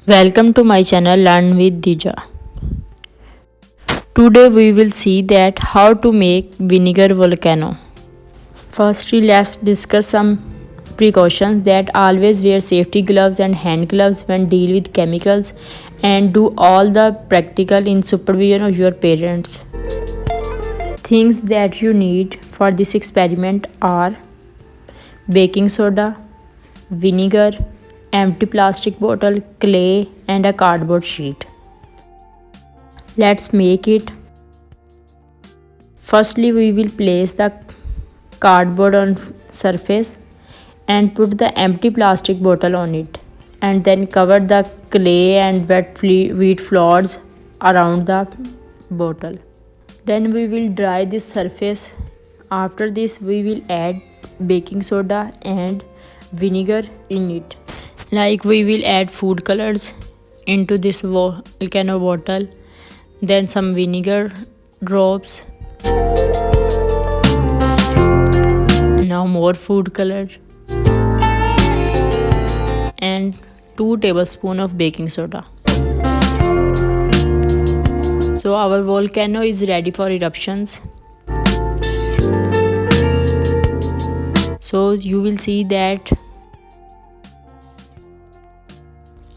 Welcome to my channel Learn with Dija. Today we will see that how to make vinegar volcano. Firstly, let's discuss some precautions. That always wear safety gloves and hand gloves when deal with chemicals, and do all the practical in supervision of your parents. Things that you need for this experiment are baking soda, vinegar, empty plastic bottle, clay, and a cardboard sheet. Let's make it. Firstly, we will place the cardboard on surface and put the empty plastic bottle on it, and then cover the clay and wheat floors around the bottle. Then we will dry this surface. After this, we will add baking soda and vinegar in it. Like we will add food colors into this volcano bottle, then some vinegar drops, now more food color, and 2 tablespoons of baking soda. So our volcano is ready for eruptions. So you will see that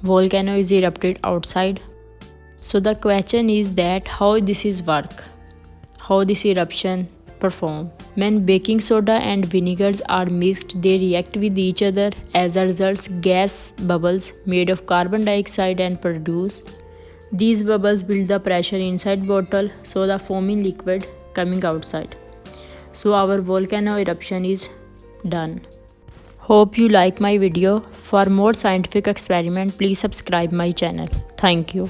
volcano is erupted outside. So the question is that how this is work, how this eruption perform. When baking soda and vinegars are mixed, they react with each other. As a result, gas bubbles made of carbon dioxide and produce. These bubbles build the pressure inside bottle, so the foaming liquid coming outside. So our volcano eruption is done. Hope you like my video. For more scientific experiment, please subscribe my channel. Thank you.